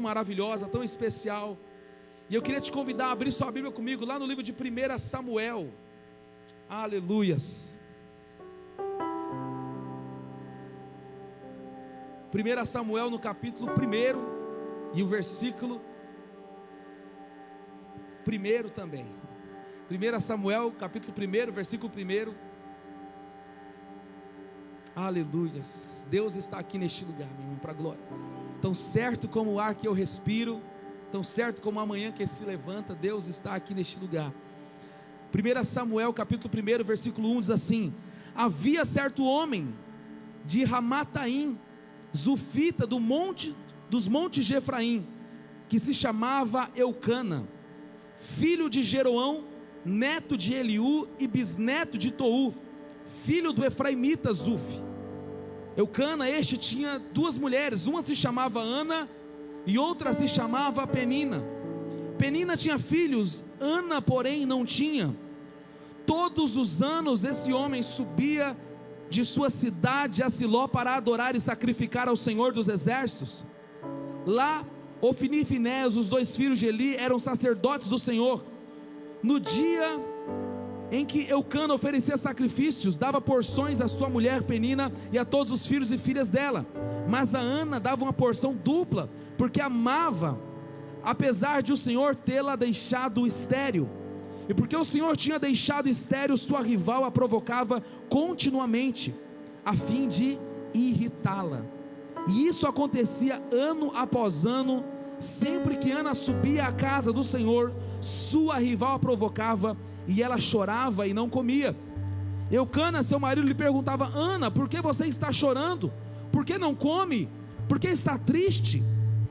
maravilhosa, tão especial. E eu queria te convidar a abrir sua Bíblia comigo lá no livro de 1 Samuel. Aleluias. 1 Samuel no capítulo 1 e o versículo 1 também. 1 Samuel capítulo 1, versículo 1. Aleluias. Deus está aqui neste lugar, meu irmão, para a glória. Tão certo como o ar que eu respiro, tão certo como a manhã que se levanta, Deus está aqui neste lugar. 1 Samuel capítulo 1, versículo 1 diz assim: havia certo homem de Ramataim, Zufita, dos montes de Efraim, que se chamava Eucana, filho de Jeroão, neto de Eliú e bisneto de Tou, filho do efraimita Zuf. Eucana este tinha duas mulheres, uma se chamava Ana e outra se chamava Penina. Penina tinha filhos, Ana porém não tinha. Todos os anos esse homem subia de sua cidade a Siló para adorar e sacrificar ao Senhor dos exércitos. Lá Ofni e Finés, os dois filhos de Eli, eram sacerdotes do Senhor. No dia em que Eucana oferecia sacrifícios, dava porções à sua mulher Penina e a todos os filhos e filhas dela. Mas a Ana dava uma porção dupla, porque amava, apesar de o Senhor tê-la deixado estéril. E porque o Senhor tinha deixado estéril, sua rival a provocava continuamente, a fim de irritá-la. E isso acontecia ano após ano. Sempre que Ana subia à casa do Senhor, sua rival a provocava, e ela chorava e não comia. Eucana, seu marido, lhe perguntava: Ana, por que você está chorando? Por que não come? Por que está triste?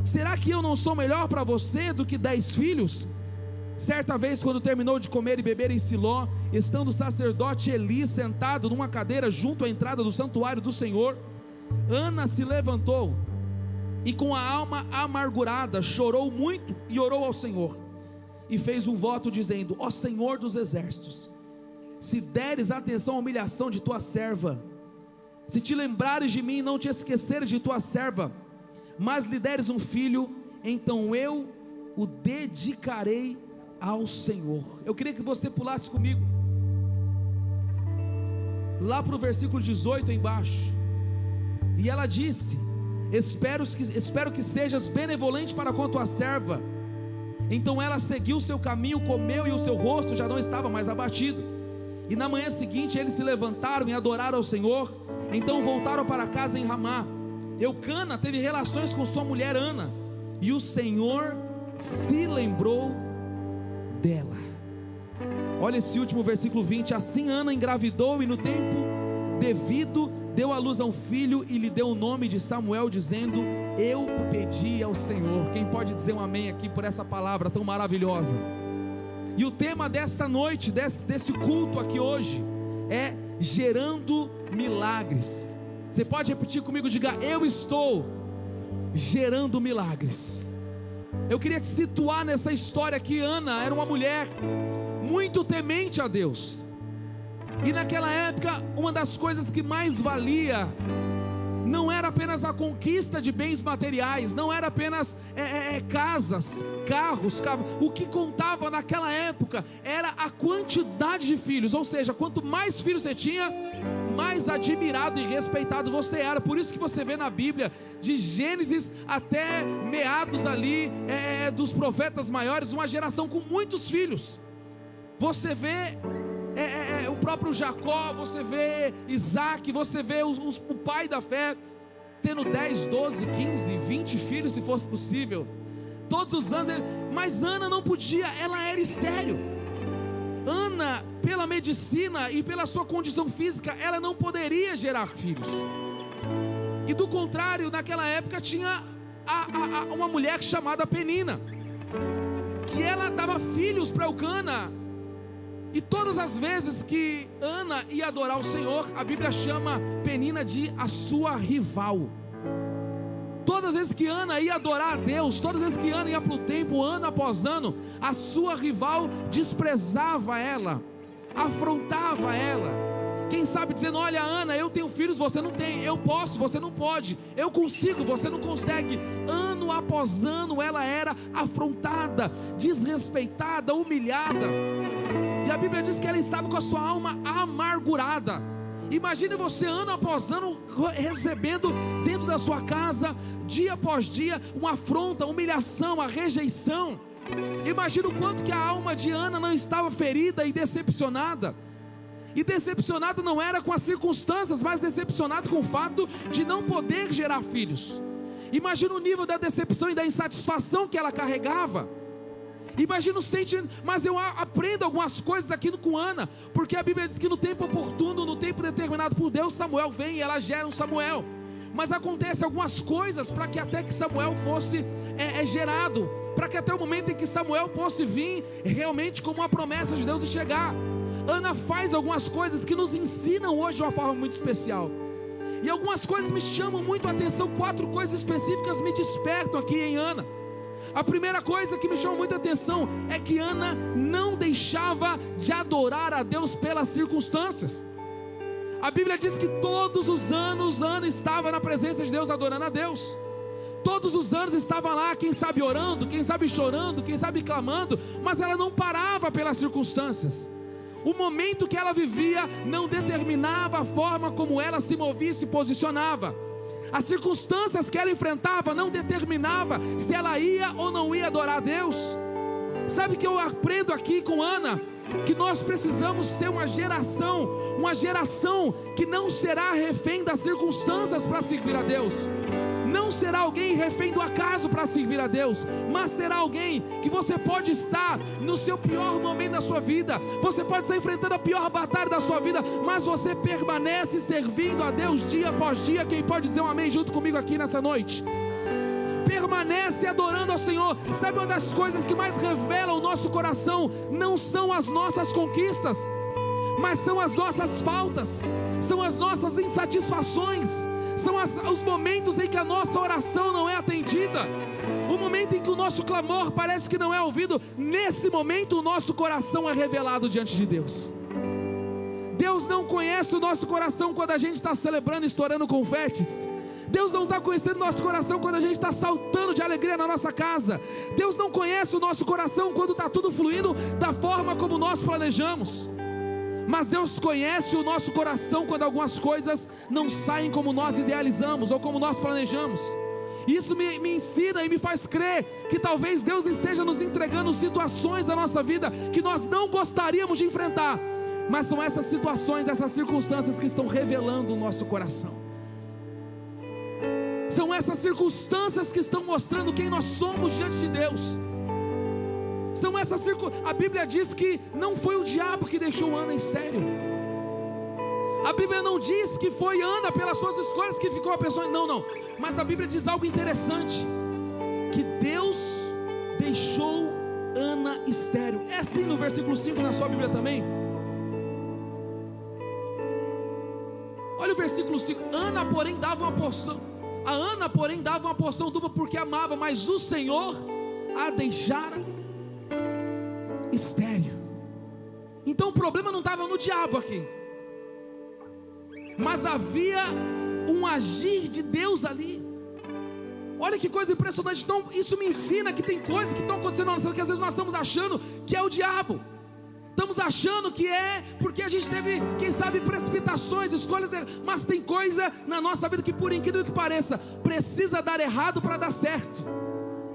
Será que eu não sou melhor para você do que 10 filhos? Certa vez, quando terminou de comer e beber em Siló, estando o sacerdote Eli sentado numa cadeira junto à entrada do santuário do Senhor, Ana se levantou e com a alma amargurada chorou muito e orou ao Senhor, e fez um voto dizendo: ó Senhor dos exércitos, se deres atenção à humilhação de tua serva, se te lembrares de mim e não te esqueceres de tua serva, mas lhe deres um filho, então eu o dedicarei ao Senhor. Eu queria que você pulasse comigo lá para o versículo 18 embaixo. E ela disse: espero que sejas benevolente para com a tua serva. Então ela seguiu o seu caminho, comeu, e o seu rosto já não estava mais abatido. E na manhã seguinte eles se levantaram e adoraram ao Senhor. Então voltaram para casa em Ramá. Eucana teve relações com sua mulher Ana, e o Senhor se lembrou dela. Olha esse último versículo 20. Assim Ana engravidou, e no tempo devido deu à luz a um filho, e lhe deu o nome de Samuel, dizendo: eu o pedi ao Senhor. Quem pode dizer um amém aqui por essa palavra tão maravilhosa? E o tema dessa noite, desse culto aqui hoje, é gerando milagres. Você pode repetir comigo? Diga: eu estou gerando milagres. Eu queria te situar nessa história que Ana era uma mulher muito temente a Deus. E naquela época, uma das coisas que mais valia não era apenas a conquista de bens materiais, não era apenas casas, carros. O que contava naquela época era a quantidade de filhos. Ou seja, quanto mais filhos você tinha, mais admirado e respeitado você era. Por isso que você vê na Bíblia, de Gênesis até meados ali dos profetas maiores, uma geração com muitos filhos. Você vê o próprio Jacó, você vê Isaac, você vê o pai da fé tendo 10, 12, 15, 20 filhos, se fosse possível, todos os anos. Mas Ana não podia, ela era estéril. Ana, pela medicina e pela sua condição física, ela não poderia gerar filhos. E do contrário, naquela época tinha uma mulher chamada Penina, que ela dava filhos para Eucana. E todas as vezes que Ana ia adorar o Senhor, a Bíblia chama Penina de a sua rival. Todas as vezes que Ana ia adorar a Deus, todas as vezes que Ana ia para o templo, ano após ano, a sua rival desprezava ela, afrontava ela. Quem sabe dizendo: olha, Ana, eu tenho filhos, você não tem. Eu posso, você não pode. Eu consigo, você não consegue. Ano após ano ela era afrontada, desrespeitada, humilhada. E a Bíblia diz que ela estava com a sua alma amargurada. Imagine você ano após ano recebendo dentro da sua casa, dia após dia, uma afronta, humilhação, a rejeição. Imagina o quanto que a alma de Ana não estava ferida e decepcionada. E decepcionada não era com as circunstâncias, mas decepcionada com o fato de não poder gerar filhos. Imagina o nível da decepção e da insatisfação que ela carregava. Imagina o sentimento. Mas eu aprendo algumas coisas aqui com Ana, porque a Bíblia diz que no tempo oportuno, no tempo determinado por Deus, Samuel vem e ela gera um Samuel. Mas acontece algumas coisas para que até que Samuel fosse gerado, para que até o momento em que Samuel fosse vir realmente como uma promessa de Deus e chegar. Ana faz algumas coisas que nos ensinam hoje de uma forma muito especial. E algumas coisas me chamam muito a atenção. 4 coisas específicas me despertam aqui em Ana. A primeira coisa que me chama muita atenção é que Ana não deixava de adorar a Deus pelas circunstâncias. A Bíblia diz que todos os anos Ana estava na presença de Deus, adorando a Deus. Todos os anos estava lá, quem sabe orando, quem sabe chorando, quem sabe clamando, mas ela não parava pelas circunstâncias. O momento que ela vivia não determinava a forma como ela se movia e se posicionava. As circunstâncias que ela enfrentava não determinava se ela ia ou não ia adorar a Deus. Sabe que eu aprendo aqui com Ana? Que nós precisamos ser uma geração que não será refém das circunstâncias para servir a Deus. Não será alguém refém do acaso para servir a Deus, mas será alguém que você pode estar no seu pior momento da sua vida, você pode estar enfrentando a pior batalha da sua vida, mas você permanece servindo a Deus dia após dia. Quem pode dizer um amém junto comigo aqui nessa noite? Permanece adorando ao Senhor. Sabe uma das coisas que mais revelam o nosso coração? Não são as nossas conquistas, mas são as nossas faltas, são as nossas insatisfações, são os momentos em que a nossa oração não é atendida, o momento em que o nosso clamor parece que não é ouvido. Nesse momento o nosso coração é revelado diante de Deus. Deus não conhece o nosso coração quando a gente está celebrando e estourando confetes. Deus não está conhecendo o nosso coração quando a gente está saltando de alegria na nossa casa. Deus não conhece o nosso coração quando está tudo fluindo da forma como nós planejamos. Mas Deus conhece o nosso coração quando algumas coisas não saem como nós idealizamos ou como nós planejamos. Isso me ensina e me faz crer que talvez Deus esteja nos entregando situações da nossa vida que nós não gostaríamos de enfrentar, mas são essas situações, essas circunstâncias que estão revelando o nosso coração. São essas circunstâncias que estão mostrando quem nós somos diante de Deus. São essas circunstâncias. A Bíblia diz que não foi o diabo que deixou Ana estéril. A Bíblia não diz que foi Ana pelas suas escolhas que ficou a pessoa. Não. Mas a Bíblia diz algo interessante: que Deus deixou Ana estéril. É assim no versículo 5 na sua Bíblia também. Olha o versículo 5. A Ana, porém, dava uma porção dupla porque amava, mas o Senhor a deixara estéril. Então o problema não estava no diabo aqui, mas havia um agir de Deus ali. Olha que coisa impressionante. Então isso me ensina que tem coisas que estão acontecendo na nossa vida que às vezes nós estamos achando que é o diabo. Estamos achando que é porque a gente teve, quem sabe, precipitações, escolhas, mas tem coisa na nossa vida que, por incrível que pareça, precisa dar errado para dar certo.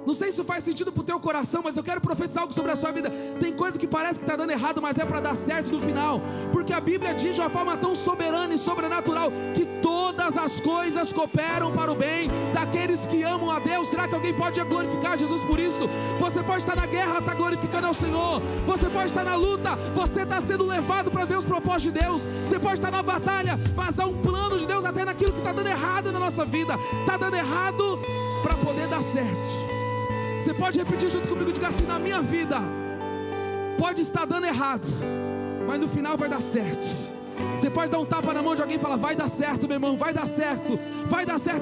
Não sei se isso faz sentido para o teu coração, mas eu quero profetizar algo sobre a sua vida. Tem coisa que parece que está dando errado, mas é para dar certo no final, porque a Bíblia diz de uma forma tão soberana e sobrenatural que todas as coisas cooperam para o bem daqueles que amam a Deus. Será que alguém pode glorificar Jesus por isso? Você pode estar na guerra, está glorificando ao Senhor. Você pode estar na luta, você está sendo levado para ver os propósitos de Deus. Você pode estar na batalha, mas há um plano de Deus até naquilo que está dando errado na nossa vida. Está dando errado para poder dar certo. Você pode repetir junto comigo, diga assim: na minha vida pode estar dando errado, mas no final vai dar certo. Você pode dar um tapa na mão de alguém e falar: vai dar certo, meu irmão, vai dar certo,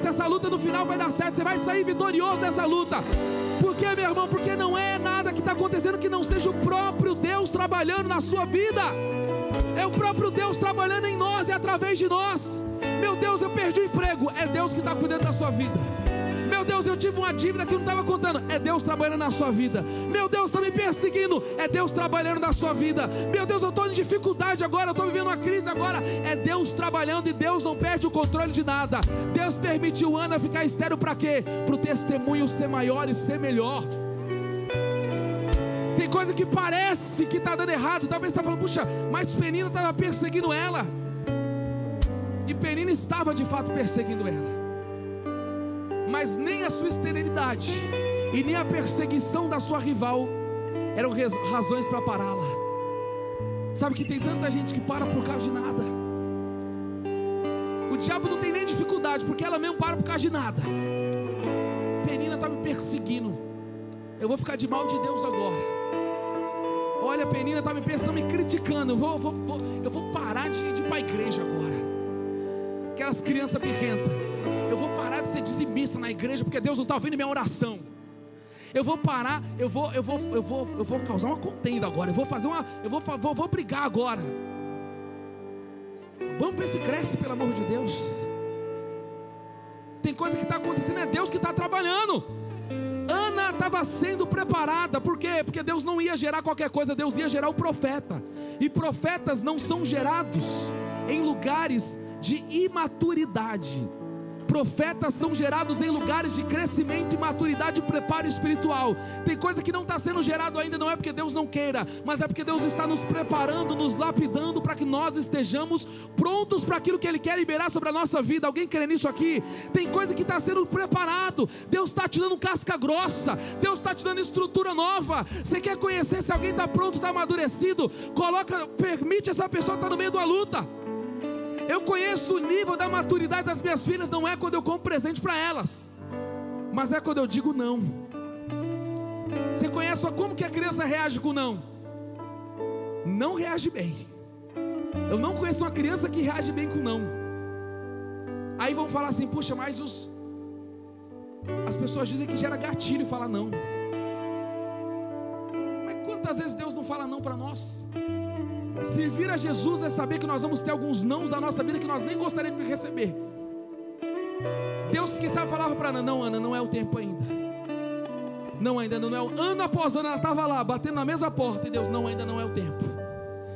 essa luta no final vai dar certo, você vai sair vitorioso dessa luta. Por quê, meu irmão? Porque não é nada que está acontecendo que não seja o próprio Deus trabalhando na sua vida, é o próprio Deus trabalhando em nós e através de nós. Meu Deus, eu perdi o emprego, é Deus que está cuidando da sua vida. Meu Deus, eu tive uma dívida que eu não estava contando, é Deus trabalhando na sua vida. Meu Deus, está me perseguindo, é Deus trabalhando na sua vida. Meu Deus, eu estou em dificuldade agora, eu estou vivendo uma crise agora, é Deus trabalhando, e Deus não perde o controle de nada. Deus permitiu Ana ficar estéril para quê? Para o testemunho ser maior e ser melhor. Tem coisa que parece que está dando errado, talvez você está falando, puxa, mas Penina estava perseguindo ela, e Penina estava de fato perseguindo ela, mas nem a sua esterilidade e nem a perseguição da sua rival eram razões para pará-la. Sabe que tem tanta gente que para por causa de nada. O diabo não tem nem dificuldade, porque ela mesmo para por causa de nada. Penina está me perseguindo, eu vou ficar de mal de Deus agora. Olha, Penina está me criticando, eu vou parar de ir para a igreja agora. Aquelas crianças birrentas, eu vou parar de ser dizimista na igreja, porque Deus não está ouvindo minha oração. Eu vou parar, eu vou causar uma contenda agora, eu vou brigar agora. Vamos ver se cresce, pelo amor de Deus. Tem coisa que está acontecendo, é Deus que está trabalhando. Ana estava sendo preparada, por quê? Porque Deus não ia gerar qualquer coisa, Deus ia gerar o profeta. E profetas não são gerados em lugares de imaturidade. Profetas são gerados em lugares de crescimento e maturidade e preparo espiritual. Tem coisa que não está sendo gerado ainda, não é porque Deus não queira, mas é porque Deus está nos preparando, nos lapidando, para que nós estejamos prontos para aquilo que Ele quer liberar sobre a nossa vida. Alguém crê nisso aqui? Tem coisa que está sendo preparado. Deus está te dando casca grossa, Deus está te dando estrutura nova. Você quer conhecer se alguém está pronto, está amadurecido? Permite essa pessoa estar no meio de uma luta. Eu conheço o nível da maturidade das minhas filhas, não é quando eu compro presente para elas, mas é quando eu digo não. Você conhece como que a criança reage com não? Não reage bem. Eu não conheço uma criança que reage bem com não. Aí vão falar assim, puxa, mas as pessoas dizem que gera gatilho falar não. Mas quantas vezes Deus não fala não para nós? Servir a Jesus é saber que nós vamos ter alguns nãos na nossa vida que nós nem gostaríamos de receber. Deus, quem sabe, falava para Ana, não, Ana, não é o tempo ainda. Não, ainda não é o... Ano após ano ela estava lá, batendo na mesma porta, e Deus, não, ainda não é o tempo.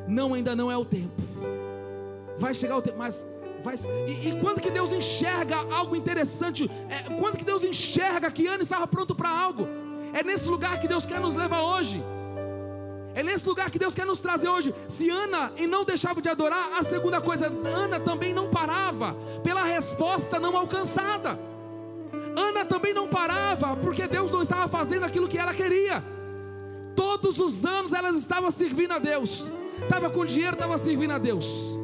Não, ainda não é o tempo. Vai chegar o tempo, mas... E quando que Deus enxerga algo interessante? Quando que Deus enxerga que Ana estava pronto para algo? É nesse lugar que Deus quer nos levar hoje. É nesse lugar que Deus quer nos trazer hoje. Se Ana não deixava de adorar, a segunda coisa, Ana também não parava pela resposta não alcançada. Ana também não parava porque Deus não estava fazendo aquilo que ela queria. Todos os anos ela estava servindo a Deus. Estava com dinheiro, estava servindo a Deus.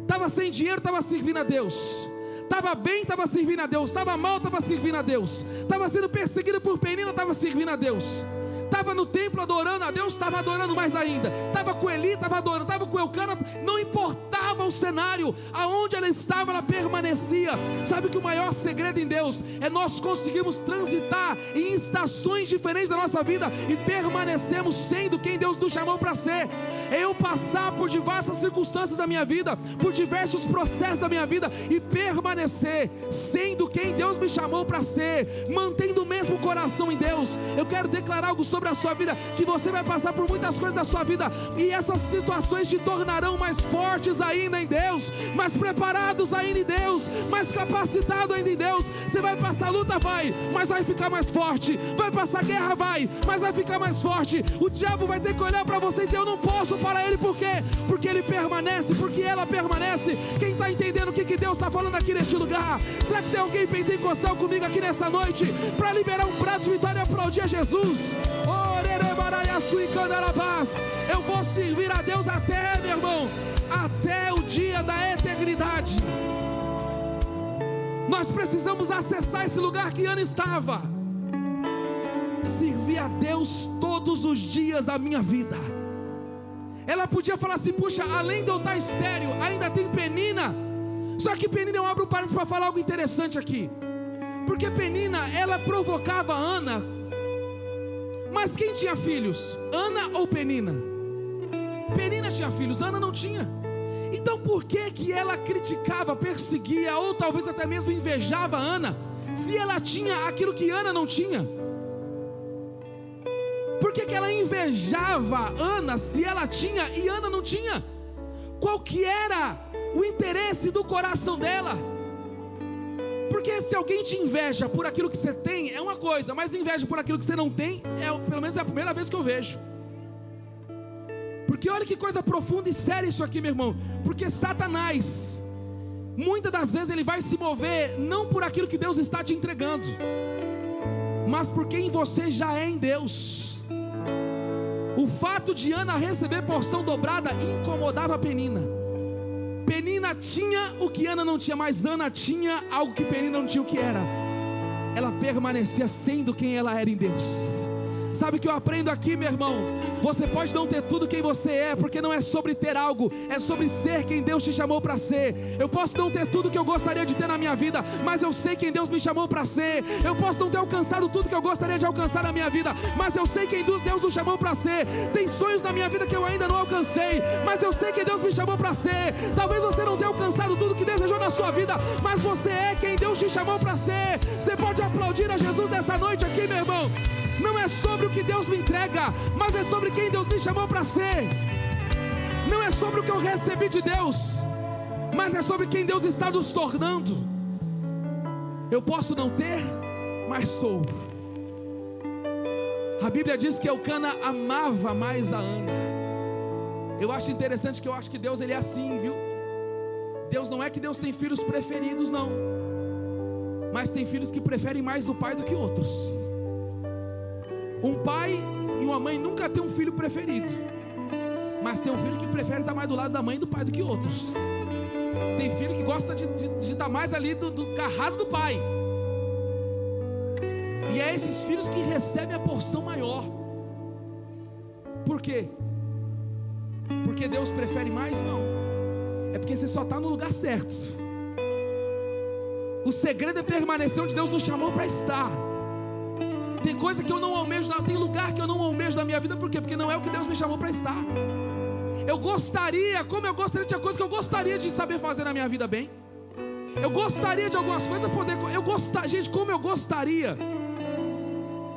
Estava sem dinheiro, estava servindo a Deus. Estava bem, estava servindo a Deus. Estava mal, estava servindo a Deus. Estava sendo perseguido por Penina, estava servindo a Deus. Estava no templo adorando a Deus, estava adorando mais ainda. Estava com Eli, estava adorando. Estava com Eucana, não importava o cenário, aonde ela estava, ela permanecia. Sabe que o maior segredo em Deus é nós conseguirmos transitar em estações diferentes da nossa vida e permanecermos sendo quem Deus nos chamou para ser. É eu passar por diversas circunstâncias da minha vida, por diversos processos da minha vida e permanecer sendo quem Deus me chamou para ser, mantendo o mesmo coração em Deus. Eu quero declarar algo sobre a sua vida, que você vai passar por muitas coisas da sua vida, e essas situações te tornarão mais fortes ainda em Deus, mais preparados ainda em Deus, mais capacitado ainda em Deus. Você vai passar luta, vai, mas vai ficar mais forte. Vai passar guerra, vai, mas vai ficar mais forte. O diabo vai ter que olhar para você e dizer, eu não posso parar ele, por quê? Porque ele permanece, porque ela permanece. Quem está entendendo o que Deus está falando aqui neste lugar? Será que tem alguém pentecostal comigo aqui nessa noite, para liberar um prato de vitória e aplaudir a Jesus? Eu vou servir a Deus até, meu irmão, até o dia da eternidade. Nós precisamos acessar esse lugar que Ana estava. Servir a Deus todos os dias da minha vida. Ela podia falar assim, puxa, além de eu estar estéril, ainda tem Penina. Só que Penina, eu abro um parênteses para falar algo interessante aqui. Porque Penina, ela provocava a Ana, Mas quem tinha filhos? Ana ou Penina? Penina tinha filhos, Ana não tinha. Então por que ela criticava, perseguia, ou talvez até mesmo invejava Ana, se ela tinha aquilo que Ana não tinha? Por que ela invejava Ana se ela tinha e Ana não tinha? Qual que era o interesse do coração dela? Porque se alguém te inveja por aquilo que você tem, é uma coisa, mas inveja por aquilo que você não tem, pelo menos é a primeira vez que eu vejo. Porque olha que coisa profunda e séria isso aqui, meu irmão. Porque Satanás, muitas das vezes ele vai se mover não por aquilo que Deus está te entregando, mas por quem você já é em Deus. O fato de Ana receber porção dobrada incomodava Penina. Penina tinha o que Ana não tinha, mas Ana tinha algo que Penina não tinha, o que era? Ela permanecia sendo quem ela era em Deus. Sabe o que eu aprendo aqui, meu irmão? Você pode não ter tudo quem você é, porque não é sobre ter algo, é sobre ser quem Deus te chamou para ser. Eu posso não ter tudo que eu gostaria de ter na minha vida, mas eu sei quem Deus me chamou para ser. Eu posso não ter alcançado tudo que eu gostaria de alcançar na minha vida, mas eu sei quem Deus nos chamou para ser. Tem sonhos na minha vida que eu ainda não alcancei, mas eu sei quem Deus me chamou para ser. Talvez você não tenha alcançado tudo que desejou na sua vida, mas você é quem Deus te chamou para ser. Você pode aplaudir a Jesus nessa noite aqui, meu irmão. Não é sobre o que Deus me entrega, mas é sobre quem Deus me chamou para ser. Não é sobre o que eu recebi de Deus, mas é sobre quem Deus está nos tornando. Eu posso não ter, mas sou. A Bíblia diz que Eucana amava mais a Ana. Eu acho interessante que eu acho que Deus ele é assim, viu? Deus não é que Deus tem filhos preferidos, não, mas tem filhos que preferem mais o pai do que outros. Um pai e uma mãe nunca tem um filho preferido, mas tem um filho que prefere estar mais do lado da mãe e do pai do que outros. Tem filho que gosta de estar mais ali do carrado do pai. E é esses filhos que recebem a porção maior. Por quê? Porque Deus prefere mais? Não. É porque você só está no lugar certo. O segredo é permanecer onde Deus nos chamou para estar. Tem coisa que eu não almejo, tem lugar que eu não almejo na minha vida. Por quê? Porque não é o que Deus me chamou para estar. Eu gostaria, tinha coisas que eu gostaria de saber fazer na minha vida bem. Eu gostaria de algumas coisas gente, como eu gostaria.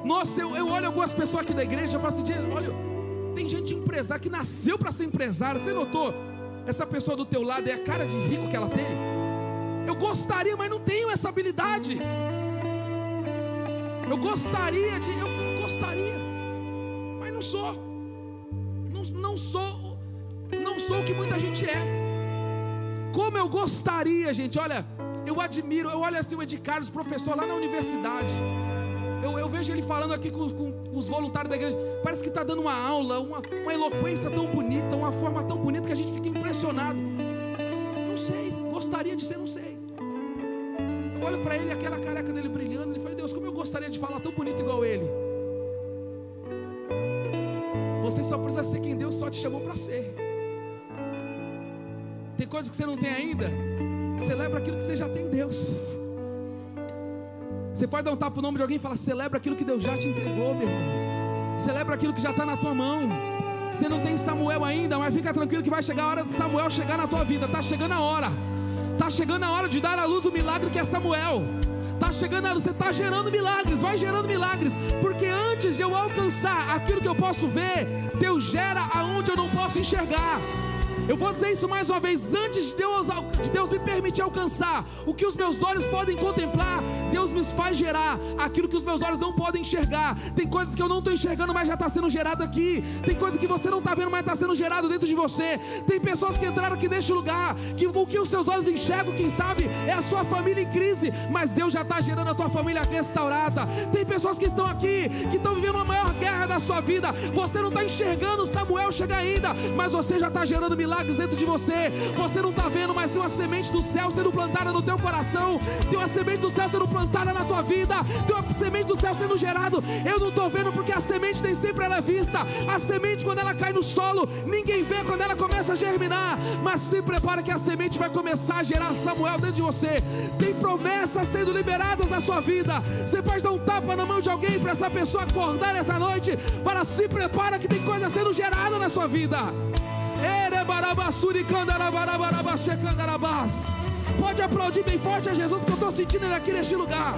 Nossa, eu olho algumas pessoas aqui da igreja e falo assim, olha, tem gente empresária que nasceu para ser empresária. Você notou? Essa pessoa do teu lado é a cara de rico que ela tem. Eu gostaria, mas não tenho essa habilidade. Eu gostaria, mas não sou. Não sou o que muita gente é. Como eu gostaria, gente, olha, eu admiro, eu olho assim o Ed Carlos, professor lá na universidade. Eu vejo ele falando aqui com os voluntários da igreja. Parece que está dando uma aula, uma eloquência tão bonita, uma forma tão bonita que a gente fica impressionado. Não sei, gostaria de ser, não sei. Olho para ele, aquela careca dele brilhando. Ele fala, Deus, como eu gostaria de falar tão bonito igual ele. Você só precisa ser quem Deus só te chamou para ser. Tem coisas que você não tem ainda. Celebra aquilo que você já tem em Deus. Você pode dar um tapa no nome de alguém e falar, celebra aquilo que Deus já te entregou, meu irmão. Celebra aquilo que já está na tua mão. Você não tem Samuel ainda, mas fica tranquilo que vai chegar a hora de Samuel chegar na tua vida. Está chegando a hora. Está chegando a hora de dar à luz o milagre que é Samuel. Está chegando a hora, você está gerando milagres, vai gerando milagres. Porque antes de eu alcançar aquilo que eu posso ver, Deus gera aonde eu não posso enxergar. Eu vou dizer isso mais uma vez. Antes de Deus me permitir alcançar o que os meus olhos podem contemplar, Deus me faz gerar aquilo que os meus olhos não podem enxergar. Tem coisas que eu não estou enxergando, mas já está sendo gerado aqui. Tem coisas que você não está vendo, mas está sendo gerado dentro de você. Tem pessoas que entraram aqui neste lugar, que o que os seus olhos enxergam, quem sabe, é a sua família em crise, mas Deus já está gerando a tua família restaurada. Tem pessoas que estão aqui, que estão vivendo a maior guerra da sua vida. Você não está enxergando Samuel chegar ainda, mas você já está gerando milagres dentro de você. Você não está vendo, mas tem uma semente do céu sendo plantada no teu coração. Tem uma semente do céu sendo plantada na tua vida. Tem uma semente do céu sendo gerado. Eu não estou vendo porque a semente nem sempre ela é vista. A semente, quando ela cai no solo, ninguém vê quando ela começa a germinar. Mas se prepara que a semente vai começar a gerar Samuel dentro de você. Tem promessas sendo liberadas na sua vida. Você pode dar um tapa na mão de alguém para essa pessoa acordar essa noite Para se prepara que tem coisa sendo gerada na sua vida. Pode aplaudir bem forte a Jesus, porque eu estou sentindo Ele aqui neste lugar.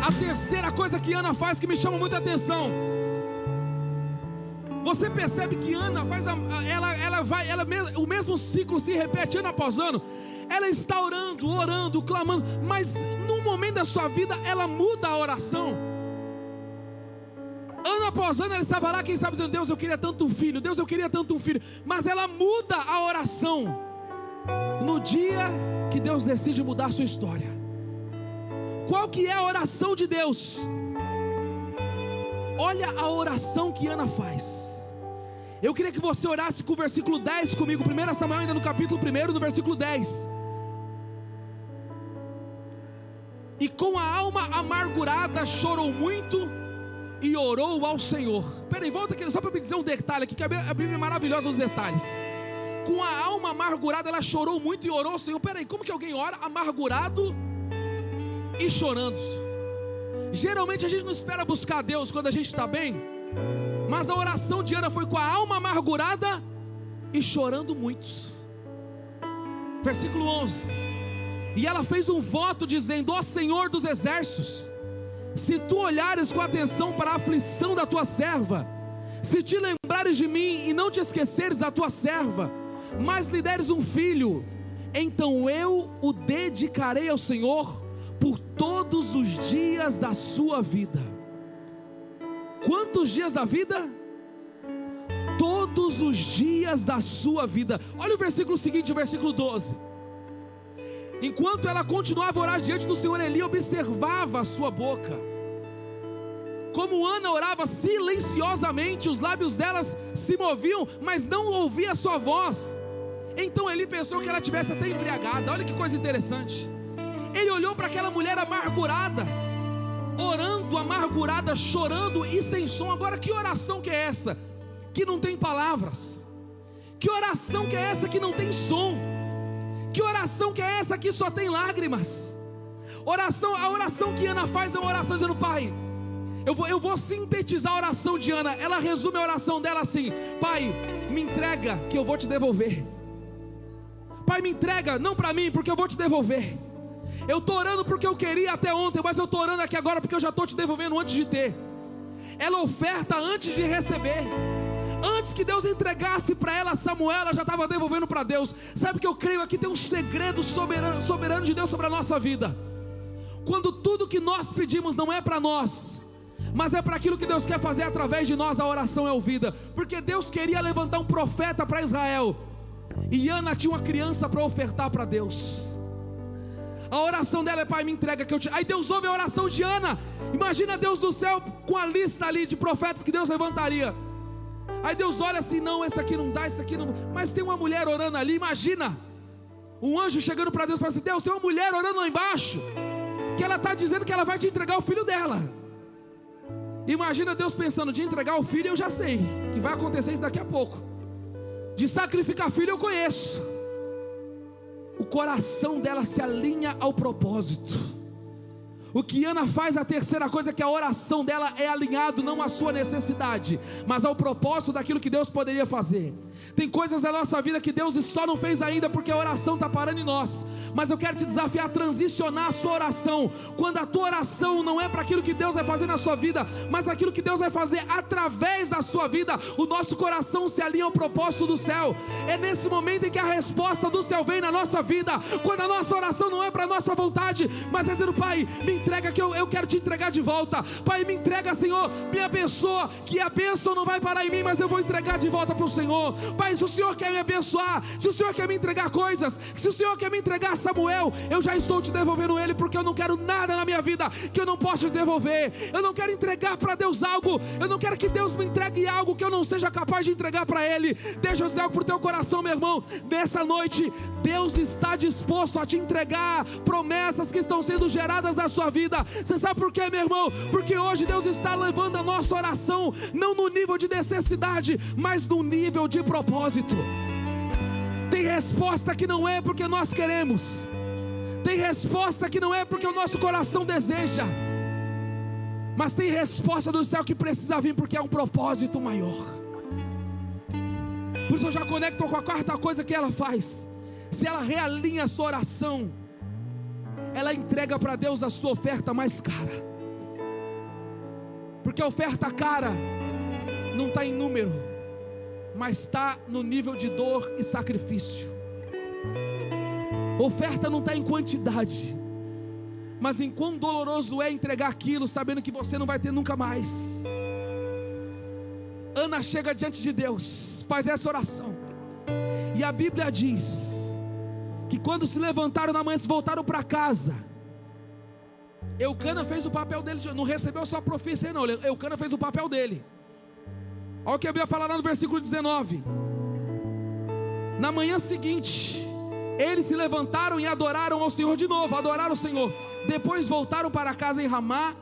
A terceira coisa que Ana faz que me chama muita atenção. Você percebe que Ana faz o mesmo ciclo se repete ano após ano. Ela está orando, clamando, mas num momento da sua vida ela muda a oração. Ano após ano ela estava lá, quem sabe dizendo: Deus, eu queria tanto um filho, Deus, eu queria tanto um filho. Mas ela muda a oração no dia que Deus decide mudar a sua história. Qual que é a oração de Deus? Olha a oração que Ana faz. Eu queria que você orasse com o versículo 10 comigo, 1 Samuel, ainda no capítulo 1, no versículo 10. E com a alma amargurada chorou muito e orou ao Senhor. Peraí, volta aqui só para me dizer um detalhe aqui, que a Bíblia é maravilhosa nos detalhes. Com a alma amargurada ela chorou muito e orou ao Senhor. Peraí, como que alguém ora amargurado e chorando? Geralmente a gente não espera buscar Deus quando a gente está bem, mas a oração de Ana foi com a alma amargurada e chorando muito. Versículo 11. E ela fez um voto dizendo: ó Senhor dos exércitos, se tu olhares com atenção para a aflição da tua serva, se te lembrares de mim e não te esqueceres da tua serva, mas lhe deres um filho, então eu o dedicarei ao Senhor por todos os dias da sua vida. Quantos dias da vida? Todos os dias da sua vida. Olha o versículo seguinte, o versículo 12. Enquanto ela continuava a orar diante do Senhor, Eli observava a sua boca. Como Ana orava silenciosamente, os lábios delas se moviam, mas não ouvia a sua voz. Então Eli pensou que ela tivesse até embriagada. Olha que coisa interessante. Ele olhou para aquela mulher amargurada, orando, amargurada, chorando e sem som. Agora, que oração que é essa? Que não tem palavras. Que oração que é essa que não tem som? Que oração que é essa que só tem lágrimas? A oração que Ana faz é uma oração dizendo: Pai, eu vou sintetizar a oração de Ana. Ela resume a oração dela assim: Pai, me entrega que eu vou te devolver. Pai, me entrega, não para mim, porque eu vou te devolver. Eu estou orando porque eu queria até ontem, mas eu estou orando aqui agora porque eu já estou te devolvendo antes de ter. Ela oferta antes de receber. Antes que Deus entregasse para ela Samuel, ela já estava devolvendo para Deus. Sabe o que eu creio? Aqui tem um segredo soberano de Deus sobre a nossa vida. Quando tudo que nós pedimos não é para nós, mas é para aquilo que Deus quer fazer através de nós, a oração é ouvida. Porque Deus queria levantar um profeta para Israel, e Ana tinha uma criança para ofertar para Deus. A oração dela é: Pai, me entrega que eu te... Aí Deus ouve a oração de Ana. Imagina Deus do céu com a lista ali de profetas que Deus levantaria. Aí Deus olha assim: não, esse aqui não dá, esse aqui não... Mas tem uma mulher orando ali. Imagina um anjo chegando para Deus e falando assim: Deus, tem uma mulher orando lá embaixo, que ela está dizendo que ela vai te entregar o filho dela. Imagina Deus pensando: de entregar o filho eu já sei que vai acontecer isso daqui a pouco. De sacrificar filho eu conheço. O coração dela se alinha ao propósito. O que Ana faz, a terceira coisa, é que a oração dela é alinhado não à sua necessidade, mas ao propósito daquilo que Deus poderia fazer. Tem coisas na nossa vida que Deus só não fez ainda porque a oração está parando em nós. Mas eu quero te desafiar a transicionar a sua oração. Quando a tua oração não é para aquilo que Deus vai fazer na sua vida, mas aquilo que Deus vai fazer através da sua vida, o nosso coração se alinha ao propósito do céu. É nesse momento em que a resposta do céu vem na nossa vida. Quando a nossa oração não é para a nossa vontade, mas é dizendo: Pai, me entrega que eu quero te entregar de volta. Pai, me entrega, Senhor, me abençoa, que a bênção não vai parar em mim, mas eu vou entregar de volta para o Senhor. Pai, se o Senhor quer me abençoar, se o Senhor quer me entregar coisas, se o Senhor quer me entregar Samuel, eu já estou te devolvendo ele, porque eu não quero nada na minha vida que eu não possa te devolver. Eu não quero entregar para Deus algo, eu não quero que Deus me entregue algo que eu não seja capaz de entregar para Ele. Deixa eu dizer algo para o teu coração, meu irmão. Nessa noite, Deus está disposto a te entregar promessas que estão sendo geradas na sua vida. Você sabe por quê, meu irmão? Porque hoje Deus está levando a nossa oração não no nível de necessidade, mas no nível de propósito. Tem resposta que não é porque nós queremos. Tem resposta que não é porque o nosso coração deseja, mas tem resposta do céu que precisa vir porque é um propósito maior. Por isso eu já conecto com a quarta coisa que ela faz. Se ela realinha a sua oração, ela entrega para Deus a sua oferta mais cara. Porque a oferta cara não está em número, mas está no nível de dor e sacrifício. Oferta não está em quantidade, mas em quão doloroso é entregar aquilo, sabendo que você não vai ter nunca mais. Ana chega diante de Deus, faz essa oração, e a Bíblia diz que quando se levantaram na manhã, se voltaram para casa, Eucana fez o papel dele, não recebeu sua profecia não, Eucana fez o papel dele. Olha o que a Bíblia fala lá no versículo 19. Na manhã seguinte, eles se levantaram e adoraram ao Senhor de novo, adoraram o Senhor. Depois voltaram para casa em Ramá.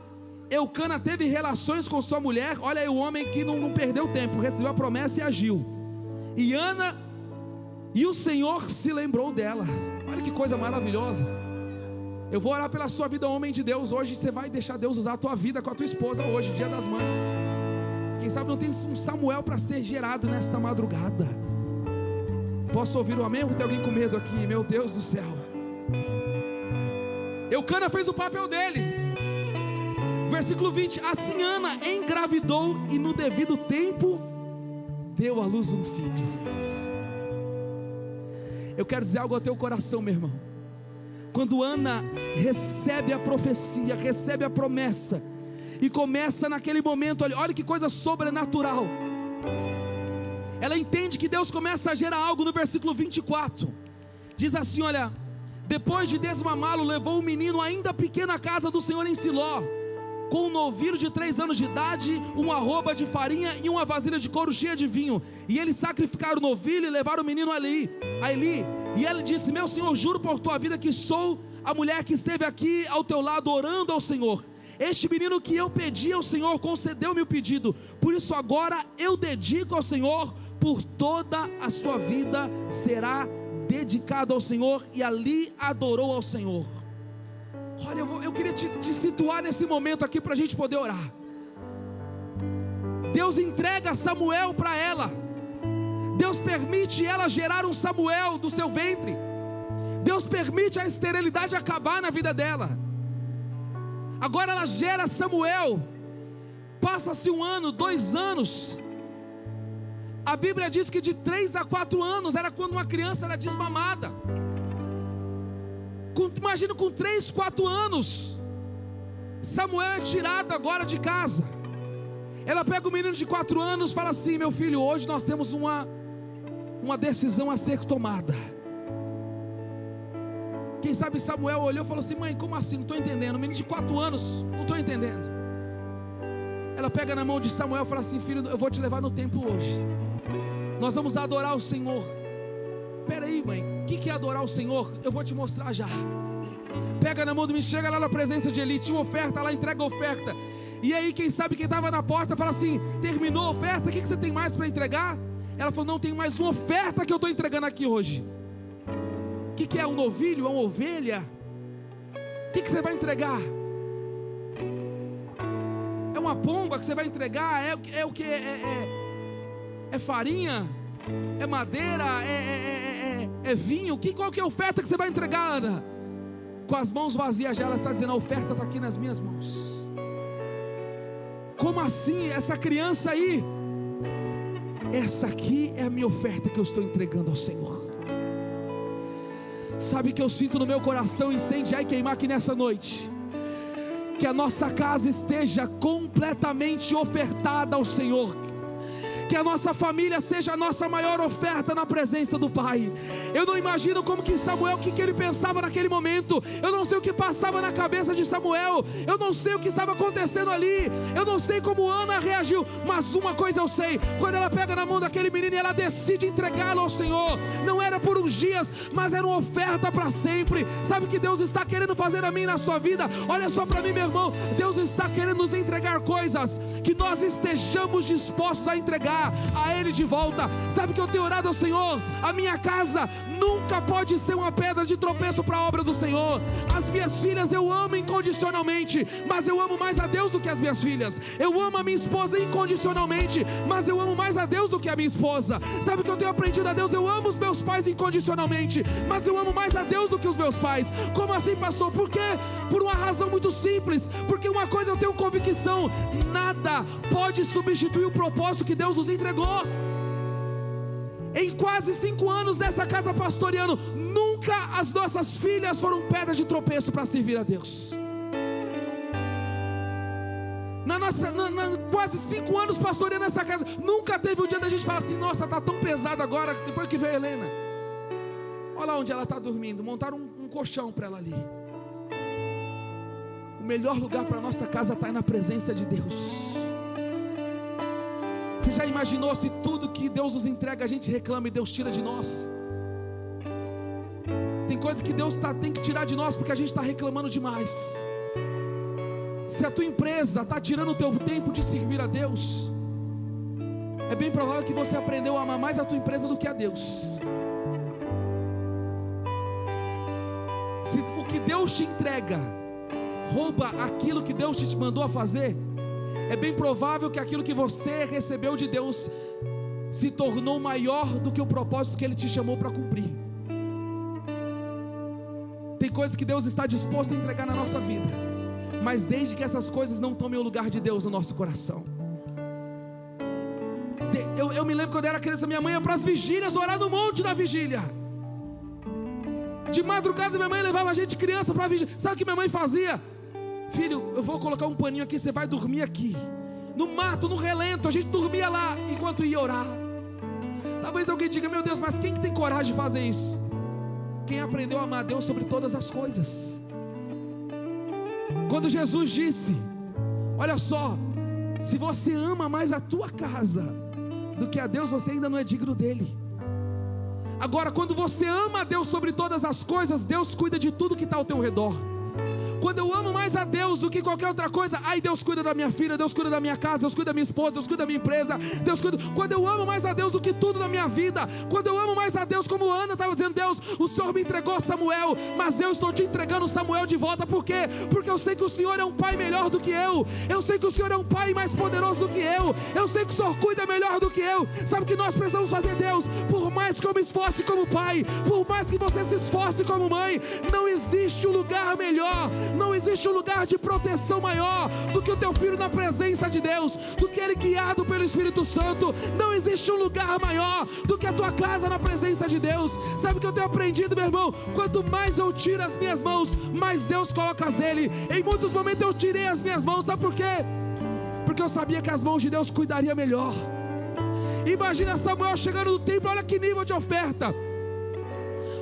Eucana teve relações com sua mulher. Olha aí o homem que não perdeu tempo, recebeu a promessa e agiu. E Ana, e o Senhor se lembrou dela. Olha que coisa maravilhosa. Eu vou orar pela sua vida, homem de Deus. Hoje você vai deixar Deus usar a tua vida com a tua esposa hoje, dia das mães. Quem sabe não tem um Samuel para ser gerado nesta madrugada. Posso ouvir o amém? Ou tem alguém com medo aqui? Meu Deus do céu. Eucana fez o papel dele. Versículo 20. Assim Ana engravidou e no devido tempo deu à luz um filho. Eu quero dizer algo ao teu coração, meu irmão. Quando Ana recebe a profecia, recebe a promessa, e começa naquele momento, olha que coisa sobrenatural. Ela entende que Deus começa a gerar algo no versículo 24. Diz assim, olha: depois de desmamá-lo, levou o menino ainda pequeno à casa do Senhor em Siló, com um novilho de 3 anos de idade, uma arroba de farinha e uma vasilha de couro cheia de vinho. E eles sacrificaram o novilho e levaram o menino a Eli. E ela disse: meu senhor, juro por tua vida que sou a mulher que esteve aqui ao teu lado orando ao Senhor. Este menino que eu pedi ao Senhor concedeu-me o pedido. Por isso agora eu dedico ao Senhor, por toda a sua vida será dedicado ao Senhor. E ali adorou ao Senhor. Olha, eu queria te situar nesse momento aqui para a gente poder orar. Deus entrega Samuel para ela. Deus permite ela gerar um Samuel do seu ventre. Deus permite a esterilidade acabar na vida dela. Agora ela gera Samuel. Passa-se 1 ano, 2 anos. A Bíblia diz que de 3 a 4 anos era quando uma criança era desmamada. Imagina com 3, 4 anos, Samuel é tirado agora de casa. Ela pega o menino de 4 anos e fala assim: meu filho, hoje nós temos uma decisão a ser tomada. Quem sabe Samuel olhou e falou assim: mãe, como assim? Não estou entendendo. O menino de 4 anos, não estou entendendo. Ela pega na mão de Samuel e fala assim: filho, eu vou te levar no templo hoje. Nós vamos adorar o Senhor. Peraí, mãe, o que é adorar o Senhor? Eu vou te mostrar já. Pega na mão do menino, chega lá na presença de Eli, tinha uma oferta lá, entrega a oferta. E aí quem sabe quem estava na porta fala assim: terminou a oferta, o que você tem mais para entregar? Ela falou: não, tem mais uma oferta que eu estou entregando aqui hoje. O que é um novilho? É uma ovelha? O que você vai entregar? É uma pomba que você vai entregar? É o que? É farinha? É madeira? É vinho? Qual que é a oferta que você vai entregar, Ana? Com as mãos vazias já, ela está dizendo: a oferta está aqui nas minhas mãos. Como assim? Essa criança aí, essa aqui é a minha oferta que eu estou entregando ao Senhor. Sabe que eu sinto no meu coração incendiar e queimar aqui nessa noite? Que a nossa casa esteja completamente ofertada ao Senhor. Que a nossa família seja a nossa maior oferta na presença do Pai. Eu não imagino como que Samuel, o que ele pensava naquele momento. Eu não sei o que passava na cabeça de Samuel. Eu não sei o que estava acontecendo ali. Eu não sei como Ana reagiu. Mas uma coisa eu sei: quando ela pega na mão daquele menino e ela decide entregá-lo ao Senhor, não era por uns dias, mas era uma oferta para sempre. Sabe o que Deus está querendo fazer a mim e na sua vida? Olha só para mim, meu irmão. Deus está querendo nos entregar coisas que nós estejamos dispostos a entregar a Ele de volta. Sabe que eu tenho orado ao Senhor: a minha casa nunca pode ser uma pedra de tropeço para a obra do Senhor. As minhas filhas eu amo incondicionalmente, mas eu amo mais a Deus do que as minhas filhas. Eu amo a minha esposa incondicionalmente, mas eu amo mais a Deus do que a minha esposa. Sabe o que eu tenho aprendido a Deus? Eu amo os meus pais incondicionalmente, mas eu amo mais a Deus do que os meus pais. Como assim, pastor? Por quê? Por uma razão muito simples, porque uma coisa eu tenho convicção: nada pode substituir o propósito que Deus nos entregou. Em quase 5 anos dessa casa pastoreando, nunca as nossas filhas foram pedra de tropeço para servir a Deus. Quase 5 anos pastoreando essa casa, nunca teve um dia da gente falar assim: nossa, está tão pesado agora. Depois que veio a Helena, olha lá onde ela está dormindo, montaram um colchão para ela ali. O melhor lugar para a nossa casa está na presença de Deus. Você já imaginou se tudo que Deus nos entrega a gente reclama e Deus tira de nós? Tem coisa que Deus tem que tirar de nós porque a gente está reclamando demais. Se a tua empresa está tirando o teu tempo de servir a Deus, é bem provável que você aprendeu a amar mais a tua empresa do que a Deus. Se o que Deus te entrega rouba aquilo que Deus te mandou a fazer, é bem provável que aquilo que você recebeu de Deus se tornou maior do que o propósito que Ele te chamou para cumprir. Tem coisas que Deus está disposto a entregar na nossa vida, mas desde que essas coisas não tomem o lugar de Deus no nosso coração. Eu me lembro quando eu era criança, minha mãe ia para as vigílias orar no monte da vigília. De madrugada minha mãe levava a gente criança para a vigília. Sabe o que minha mãe fazia? Filho, eu vou colocar um paninho aqui, você vai dormir aqui, no mato, no relento. A gente dormia lá enquanto ia orar. Talvez alguém diga: meu Deus, mas quem que tem coragem de fazer isso? Quem aprendeu a amar a Deus sobre todas as coisas. Quando Jesus disse: olha só, se você ama mais a tua casa do que a Deus, você ainda não é digno dele. Agora, quando você ama a Deus sobre todas as coisas, Deus cuida de tudo que está ao teu redor. Quando eu amo mais a Deus do que qualquer outra coisa, aí Deus cuida da minha filha, Deus cuida da minha casa, Deus cuida da minha esposa, Deus cuida da minha empresa, Deus cuida. Quando eu amo mais a Deus do que tudo na minha vida, quando eu amo mais a Deus, como Ana estava dizendo: Deus, o Senhor me entregou Samuel, mas eu estou te entregando Samuel de volta. Por quê? Porque eu sei que o Senhor é um pai melhor do que eu sei que o Senhor é um pai mais poderoso do que eu sei que o Senhor cuida melhor do que eu. Sabe o que nós precisamos fazer, Deus? Por mais que eu me esforce como pai, por mais que você se esforce como mãe, não existe um lugar melhor, não existe um lugar de proteção maior do que o teu filho na presença de Deus, do que ele guiado pelo Espírito Santo. Não existe um lugar maior do que a tua casa na presença de Deus. Sabe o que eu tenho aprendido, meu irmão? Quanto mais eu tiro as minhas mãos, mais Deus coloca as dele. Em muitos momentos eu tirei as minhas mãos, sabe por quê? Porque eu sabia que as mãos de Deus cuidariam melhor. Imagina Samuel chegando no templo, olha que nível de oferta.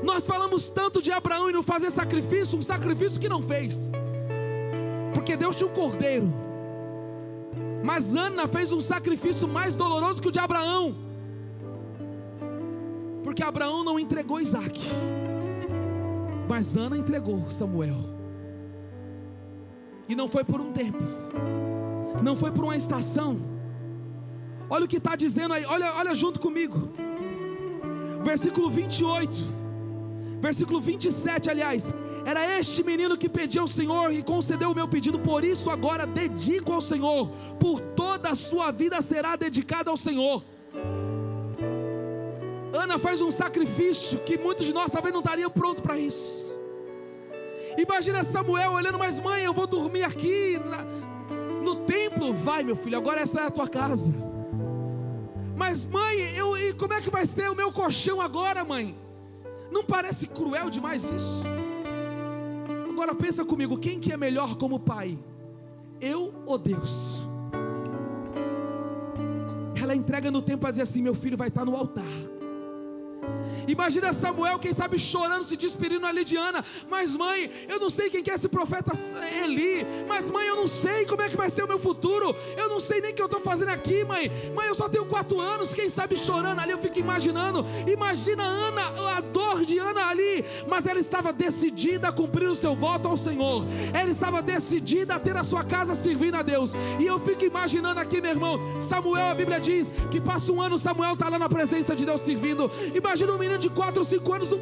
Nós falamos tanto de Abraão e não fazer sacrifício, um sacrifício que não fez, porque Deus tinha um cordeiro. Mas Ana fez um sacrifício mais doloroso que o de Abraão, porque Abraão não entregou Isaac, mas Ana entregou Samuel. E não foi por um tempo, não foi por uma estação. Olha o que está dizendo aí, olha junto comigo, versículo 28, versículo 27, aliás: era este menino que pedi ao Senhor e concedeu o meu pedido, por isso agora dedico ao Senhor, por toda a sua vida será dedicada ao Senhor. Ana faz um sacrifício que muitos de nós talvez não estariam prontos para isso. Imagina Samuel olhando: mas mãe, eu vou dormir aqui no templo. Vai, meu filho, agora essa é a tua casa. Mas mãe, e como é que vai ser o meu colchão agora, mãe? Não parece cruel demais isso? Agora pensa comigo, quem que é melhor como pai? Eu ou Deus? Ela entrega no tempo para dizer assim: meu filho vai estar no altar. Imagina Samuel, quem sabe chorando, se despedindo ali de Ana: mas mãe, eu não sei quem que é esse profeta Eli, mas mãe, eu não sei como é que vai ser o meu futuro, eu não sei nem o que eu estou fazendo aqui, mãe, eu só tenho 4 anos, quem sabe chorando ali, eu fico imaginando, imagina Ana, a dor de Ana ali, mas ela estava decidida a cumprir o seu voto ao Senhor, ela estava decidida a ter a sua casa servindo a Deus, e eu fico imaginando aqui, meu irmão, Samuel, a Bíblia diz que passa 1 ano, Samuel está lá na presença de Deus servindo. Imagina um menino de 4 ou 5 anos,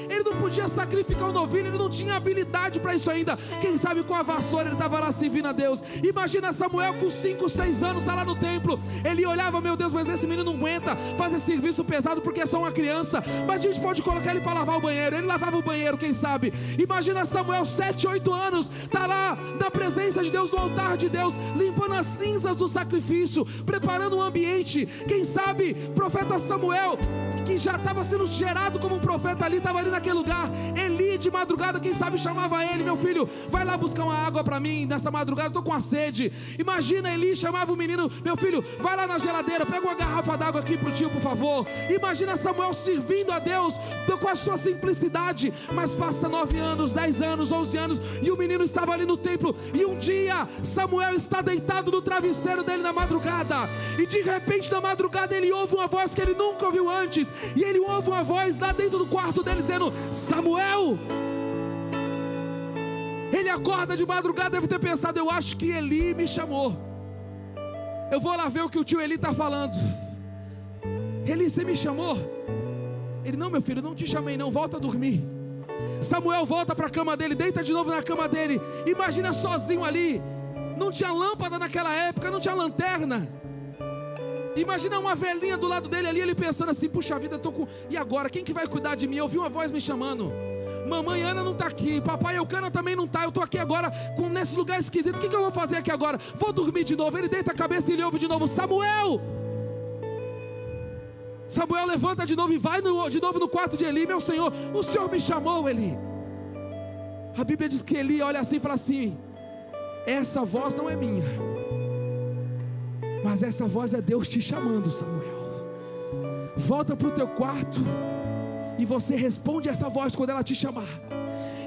ele não podia sacrificar um novilho, ele não tinha habilidade para isso ainda, quem sabe com a vassoura ele estava lá servindo a Deus. Imagina Samuel com 5, 6 anos, está lá no templo, ele olhava, meu Deus, mas esse menino não aguenta fazer serviço pesado porque é só uma criança, mas a gente pode colocar ele para lavar o banheiro, ele lavava o banheiro, quem sabe. Imagina Samuel, 7, 8 anos, está lá na presença de Deus, no altar de Deus, limpando as cinzas do sacrifício, preparando um ambiente, quem sabe, profeta Samuel, que já estava sendo gerado como um profeta ali, estava ali naquele lugar, Eli de madrugada, quem sabe chamava ele, meu filho, vai lá buscar uma água para mim, nessa madrugada, estou com a sede. Imagina Eli, chamava o menino, meu filho, vai lá na geladeira, pega uma garrafa d'água aqui para o tio, por favor. Imagina Samuel servindo a Deus, com a sua simplicidade, mas passa 9 anos, 10 anos, 11 anos, e o menino estava ali no templo, e um dia, Samuel está deitado no travesseiro dele na madrugada, e de repente na madrugada ele ouve uma voz que ele nunca ouviu antes, e ele ouve uma voz lá dentro do quarto dele dizendo: Samuel. Ele acorda de madrugada, deve ter pensado: eu acho que Eli me chamou, eu vou lá ver o que o tio Eli está falando. Eli, você me chamou? Ele: não, meu filho, não te chamei não, volta a dormir. Samuel volta para a cama dele, deita de novo na cama dele. Imagina sozinho ali, não tinha lâmpada naquela época, não tinha lanterna. Imagina uma velhinha do lado dele ali, ele pensando assim: puxa vida, estou com... e agora, quem que vai cuidar de mim? Eu ouvi uma voz me chamando, mamãe Ana não está aqui, papai Eucana também não está, eu estou aqui agora, nesse lugar esquisito, o que eu vou fazer aqui agora? Vou dormir de novo. Ele deita a cabeça e ele ouve de novo: Samuel! Samuel levanta de novo e vai de novo no quarto de Eli: meu senhor, o senhor me chamou, Eli. A Bíblia diz que Eli olha assim e fala assim: essa voz não é minha, mas essa voz é Deus te chamando, Samuel. Volta para o teu quarto e você responde essa voz quando ela te chamar.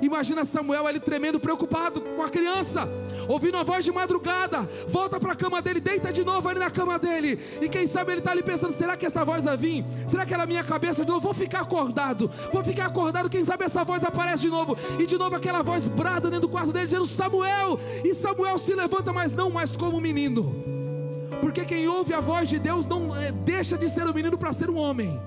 Imagina Samuel ali tremendo, preocupado com a criança, ouvindo a voz de madrugada. Volta para a cama dele, deita de novo ali na cama dele, e quem sabe ele está ali pensando: será que essa voz vai vir? Será que é na minha cabeça de novo? Vou ficar acordado, quem sabe essa voz aparece de novo, e de novo aquela voz brada dentro do quarto dele dizendo: Samuel. E Samuel se levanta, mas não mais como menino, porque quem ouve a voz de Deus não deixa de ser um menino para ser um homem.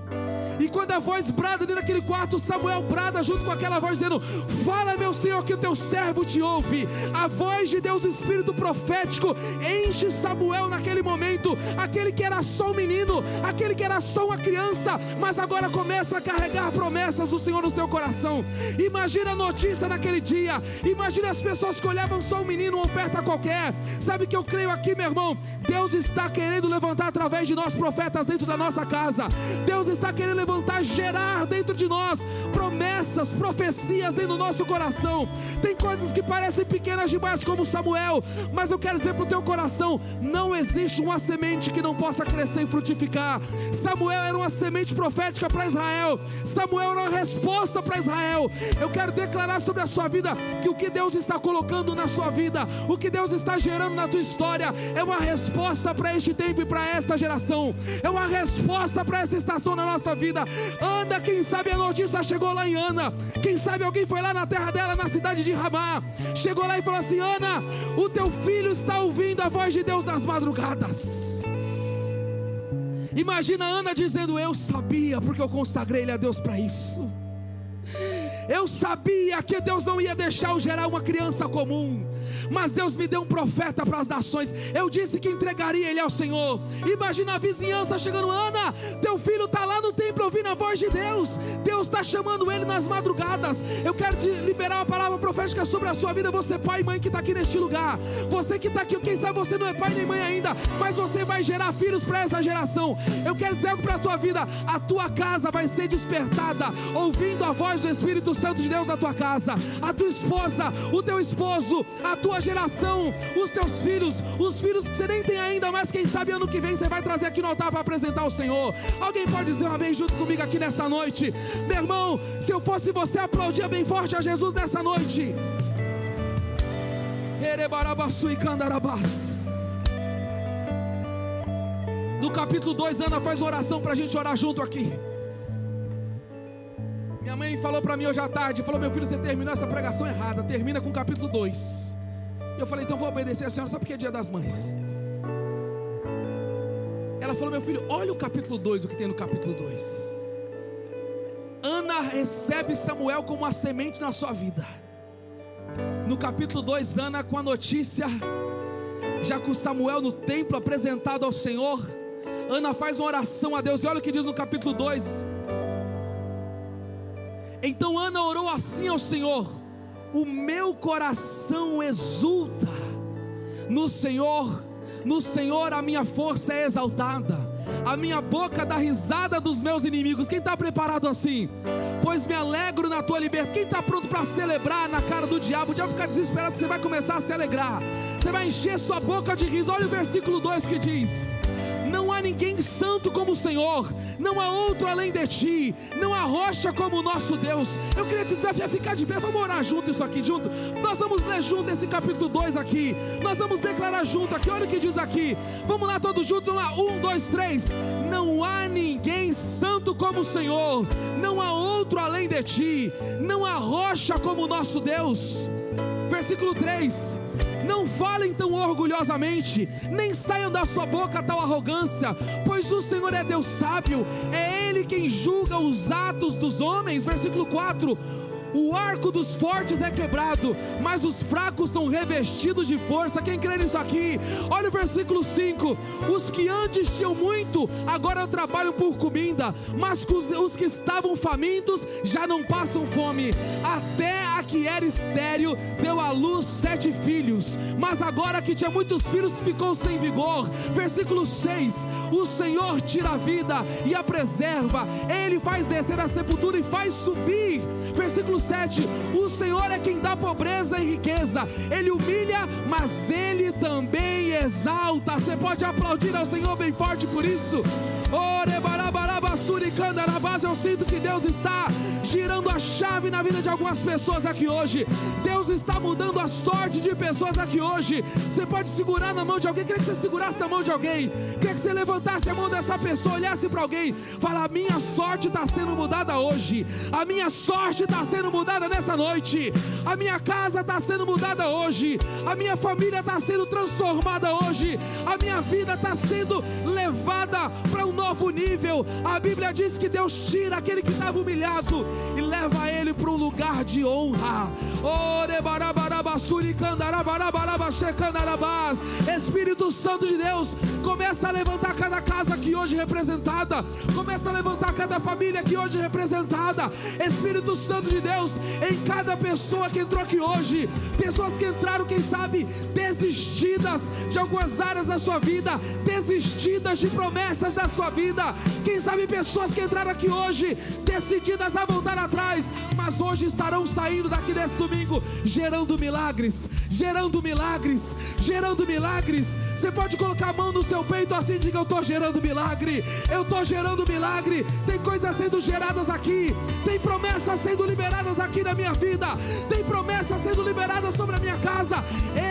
E quando a voz brada dentro daquele quarto, Samuel brada junto com aquela voz dizendo: fala, meu Senhor, que o teu servo te ouve. A voz de Deus, o espírito profético, enche Samuel naquele momento. Aquele que era só um menino, aquele que era só uma criança, mas agora começa a carregar promessas do Senhor no seu coração. Imagina a notícia naquele dia, imagina as pessoas que olhavam só um menino, uma oferta qualquer. Sabe o que eu creio aqui, meu irmão? Deus está querendo levantar através de nós profetas dentro da nossa casa. Deus está querendo levantar, gerar dentro de nós promessas, profecias dentro do nosso coração. Tem coisas que parecem pequenas demais, como Samuel, mas eu quero dizer para o teu coração: não existe uma semente que não possa crescer e frutificar. Samuel era uma semente profética para Israel, Samuel era uma resposta para Israel. Eu quero declarar sobre a sua vida que o que Deus está colocando na sua vida, o que Deus está gerando na tua história, é uma resposta para este tempo e para esta geração, é uma resposta para essa estação na nossa vida. Ana, quem sabe a notícia chegou lá em Ana, quem sabe alguém foi lá na terra dela, na cidade de Ramá, chegou lá e falou assim: Ana, o teu filho está ouvindo a voz de Deus nas madrugadas. Imagina Ana dizendo: eu sabia, porque eu consagrei ele a Deus para isso. Eu sabia que Deus não ia deixar eu gerar uma criança comum, mas Deus me deu um profeta para as nações. Eu disse que entregaria ele ao Senhor. Imagina a vizinhança chegando: Ana, teu filho está lá no templo ouvindo a voz de Deus, Deus está chamando ele nas madrugadas. Eu quero te liberar uma palavra profética sobre a sua vida. Você pai e mãe que está aqui neste lugar, você que está aqui, quem sabe você não é pai nem mãe ainda, mas você vai gerar filhos para essa geração. Eu quero dizer algo para a tua vida: a tua casa vai ser despertada ouvindo a voz do Espírito Santo de Deus na tua casa. A tua esposa, o teu esposo, a tua geração, os teus filhos, os filhos que você nem tem ainda, mas quem sabe ano que vem você vai trazer aqui no altar para apresentar ao Senhor. Alguém pode dizer um amém junto comigo aqui nessa noite? Meu irmão, se eu fosse você, aplaudia bem forte a Jesus nessa noite. No capítulo 2, Ana faz uma oração para a gente orar junto aqui. Minha mãe falou para mim hoje à tarde, falou: meu filho, você terminou essa pregação errada, termina com o capítulo 2. E eu falei: então vou obedecer a senhora só porque é dia das mães. Ela falou: meu filho, olha o capítulo 2, o que tem no capítulo 2. Ana recebe Samuel como uma semente na sua vida. No capítulo 2, Ana com a notícia, já com Samuel no templo apresentado ao Senhor, Ana faz uma oração a Deus, e olha o que diz no capítulo 2. Então Ana orou assim ao Senhor: o meu coração exulta no Senhor a minha força é exaltada, a minha boca dá risada dos meus inimigos. Quem está preparado assim? Pois me alegro na tua libertação. Quem está pronto para celebrar na cara do diabo? O diabo fica desesperado porque você vai começar a se alegrar, você vai encher sua boca de riso. Olha o versículo 2 que diz: não há ninguém santo como o Senhor, não há outro além de ti, não há rocha como o nosso Deus. Eu queria te desafiar a ficar de pé, vamos orar junto isso aqui junto. Nós vamos ler junto esse capítulo 2 aqui, nós vamos declarar junto aqui, olha o que diz aqui. Vamos lá todos juntos, vamos lá, 1, 2, 3. Não há ninguém santo como o Senhor, não há outro além de ti, não há rocha como o nosso Deus. Versículo 3: não falem tão orgulhosamente, nem saiam da sua boca tal arrogância, pois o Senhor é Deus sábio, é Ele quem julga os atos dos homens. Versículo 4: o arco dos fortes é quebrado, mas os fracos são revestidos de força. Quem crê nisso aqui? Olha o versículo 5: os que antes tinham muito, agora trabalham por comida, mas os que estavam famintos já não passam fome. Até a que era estéril deu à luz 7 filhos, mas agora que tinha muitos filhos ficou sem vigor. Versículo 6: o Senhor tira a vida e a preserva, Ele faz descer a sepultura e faz subir. Versículo 7: o Senhor é quem dá pobreza e riqueza, Ele humilha, mas Ele também exalta. Você pode aplaudir ao Senhor bem forte por isso? Eu sinto que Deus está girando a chave na vida de algumas pessoas aqui hoje. Deus está mudando a sorte de pessoas aqui hoje. Você pode segurar na mão de alguém. Queria que você segurasse na mão de alguém, queria que você levantasse a mão dessa pessoa, olhasse para alguém, fala: a minha sorte está sendo mudada hoje, a minha sorte está sendo mudada nessa noite, a minha casa está sendo mudada hoje, a minha família está sendo transformada hoje, a minha vida está sendo levada para um novo nível. A Bíblia diz que Deus tira aquele que estava humilhado e leva ele para um lugar de honra. Espírito Santo de Deus, começa a levantar cada casa aqui hoje representada, começa a levantar cada família aqui hoje representada. Espírito Santo de Deus, em cada pessoa que entrou aqui hoje, pessoas que entraram, quem sabe, desistidas de algumas áreas da sua vida, desistidas de promessas da sua vida. Quem sabe pessoas que entraram aqui hoje decididas a voltar atrás, mas hoje estarão saindo daqui desse domingo gerando milagres, gerando milagres, gerando milagres. Você pode colocar a mão no seu peito assim, diga: eu estou gerando milagre, eu estou gerando milagre. Tem coisas sendo geradas aqui, tem promessas sendo liberadas aqui na minha vida, tem promessas sendo liberadas sobre a minha casa.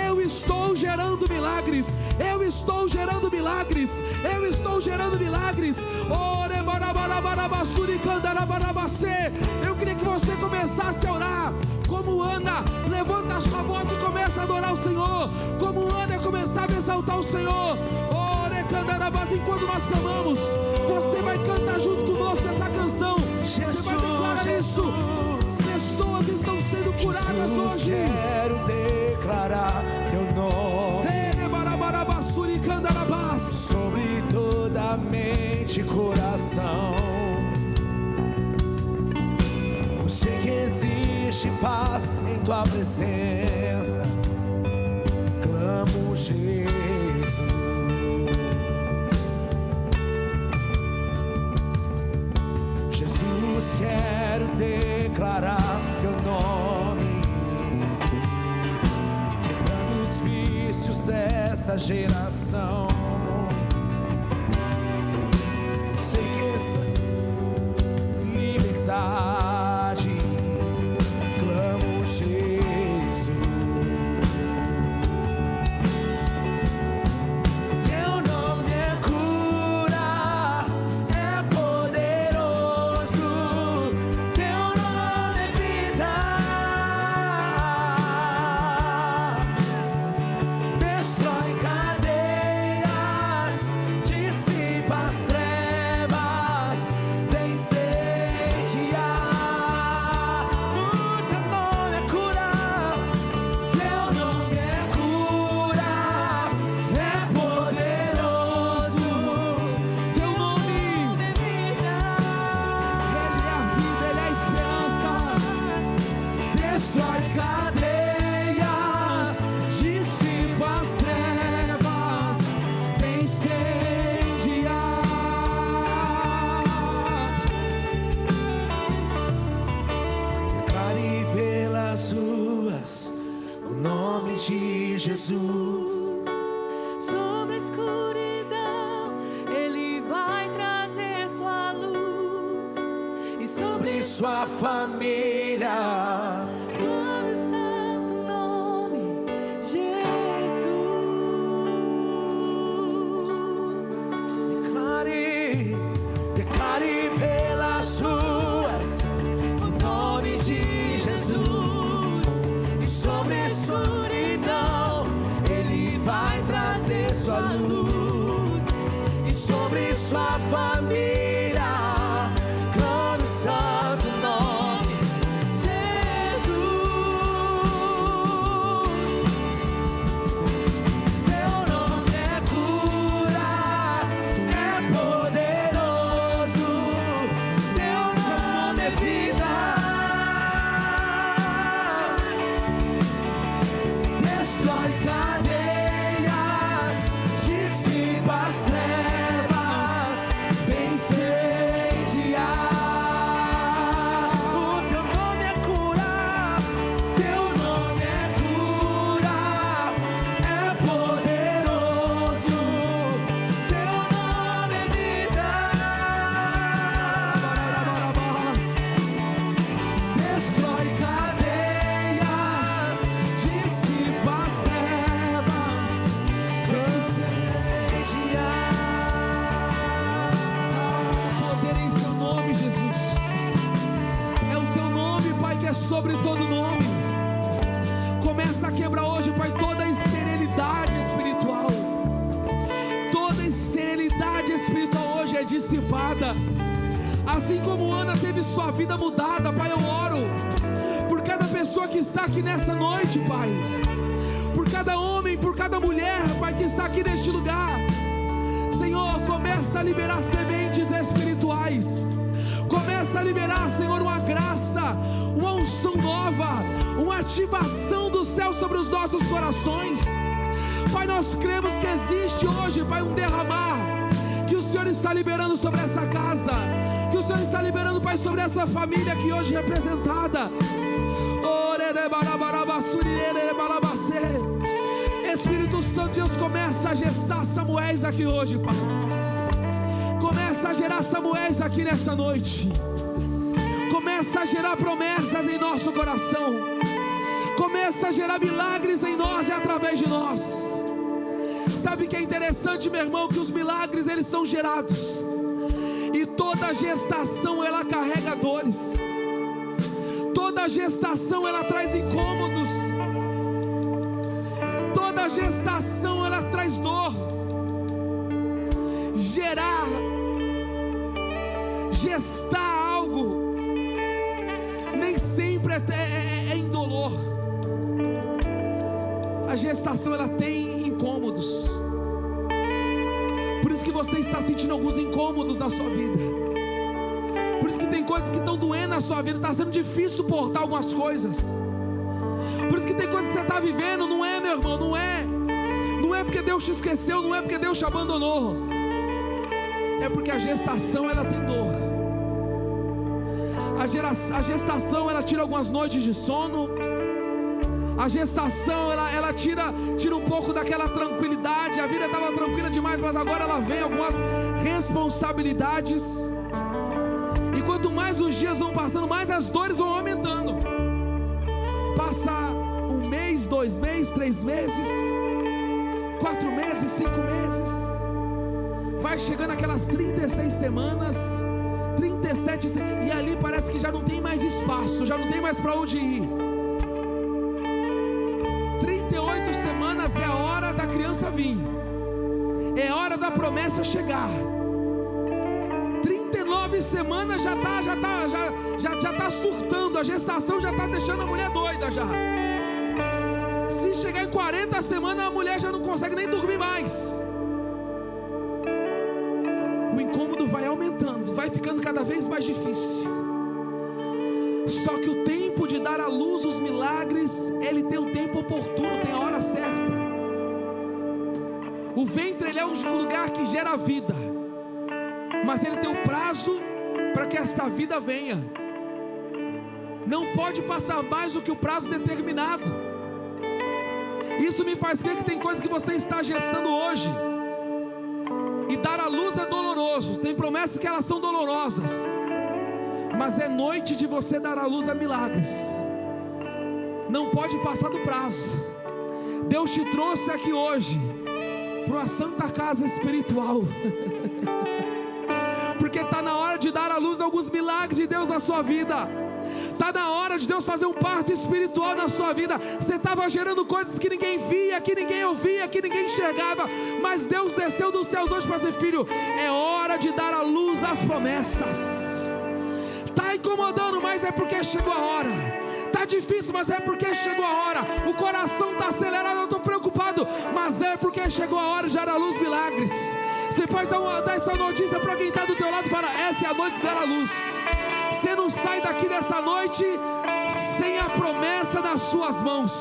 Eu estou gerando milagres, eu estou gerando milagres, eu estou gerando milagres. Eu queria que você começasse a orar como Ana. Levanta a sua voz e começa a adorar o Senhor, como Ana começava a exaltar o Senhor. Enquanto nós clamamos, você vai cantar junto conosco essa canção. Você vai declarar isso. Pessoas estão sendo curadas Jesus, hoje. quero declarar teu nome sobre toda a mente e coração. Eu sei que existe paz em tua presença. Clamo, Jesus. Jesus, quero declarar teu nome, quebrando os vícios dessa geração. Sei que essa liberdade, clamo, Jesus. Jesus. Sobre a escuridão, Ele vai trazer sua luz. E sobre Sua família, clame o santo nome, Jesus. declare pelas ruas o nome de Jesus. E sobre a escuridão Ele vai trazer sua luz. E sobre sua família, clame o santo nome, Jesus. Teu nome é cura, é poderoso. Teu nome é vida. Destrói cadeias, dissipa as trevas, vem incendiar. O teu nome é cura, teu nome é cura, é poderoso. Teu nome é vida. Destrói cadeias, dissipa as trevas, vem incendiar. Poder em seu nome, Jesus. É o teu nome, Pai, que é sobre todo nome. Começa a quebrar hoje, Pai, toda a esterilidade espiritual. Toda a esterilidade espiritual hoje é dissipada. Assim como Ana teve sua vida mudada, Pai, eu oro por cada pessoa que está aqui nessa noite, Pai. Por cada homem, por cada mulher, Pai, que está aqui neste lugar. Senhor, começa a liberar sementes espirituais. Começa a liberar, Senhor, uma graça, uma unção nova, uma ativação do céu sobre os nossos corações. Pai, nós cremos que existe hoje, Pai, um derramar que o Senhor está liberando sobre essa casa, que o Senhor está liberando, Pai, sobre essa família aqui hoje representada. Espírito Santo de Deus, começa a gestar Samuéis aqui hoje, Pai. Começa a gerar Samuéis aqui nessa noite. Começa a gerar promessas em nosso coração. Começa a gerar milagres em nós e através de nós. Sabe o que é interessante, meu irmão? Que os milagres, eles são gerados. E toda gestação, ela carrega dores. Toda gestação, ela traz incômodos. Toda gestação, ela traz dor. Gestar algo nem sempre é indolor. A gestação, ela tem incômodos. Por isso que você está sentindo alguns incômodos na sua vida. Por isso que tem coisas que estão doendo na sua vida. Está sendo difícil suportar algumas coisas. Por isso que tem coisas que você está vivendo. Não é, meu irmão, não é porque Deus te esqueceu, não é porque Deus te abandonou. É porque a gestação, ela tem dor. A gestação, ela tira algumas noites de sono. A gestação, ela tira um pouco daquela tranquilidade. A vida estava tranquila demais, mas agora ela vem algumas responsabilidades. E quanto mais os dias vão passando, mais as dores vão aumentando. Passa 1 mês, 2 meses, 3 meses, 4 meses, 5 meses. Vai chegando aquelas 36 semanas, 37 semanas, e ali parece que já não tem mais espaço, já não tem mais para onde ir. 38 semanas é a hora da criança vir, é hora da promessa chegar. 39 semanas já tá surtando, a gestação já está deixando a mulher doida já. Se chegar em 40 semanas, a mulher já não consegue nem dormir mais. O incômodo vai aumentando, vai ficando cada vez mais difícil. Só que o tempo de dar à luz os milagres, ele tem o tempo oportuno, tem a hora certa. O ventre, ele é um lugar que gera vida, mas ele tem um prazo para que esta vida venha. Não pode passar mais do que o prazo determinado. Isso me faz crer que tem coisas que você está gestando hoje. E dar à luz é doloroso. Tem promessas que elas são dolorosas, mas é noite de você dar à luz a milagres. Não pode passar do prazo. Deus te trouxe aqui hoje para uma santa casa espiritual. Porque está na hora de dar à luz alguns milagres de Deus na sua vida. Está na hora de Deus fazer um parto espiritual na sua vida. Você estava gerando coisas que ninguém via, que ninguém ouvia, que ninguém enxergava, mas Deus desceu dos céus hoje para dizer: filho, é hora de dar à luz as promessas. Está incomodando, mas é porque chegou a hora. Está difícil, mas é porque chegou a hora. O coração está acelerado, eu estou preocupado, mas é porque chegou a hora de dar à luz milagres. Você pode dar essa notícia para quem está do teu lado e falar: essa é a noite de dar à luz. Você não sai daqui dessa noite sem a promessa nas suas mãos,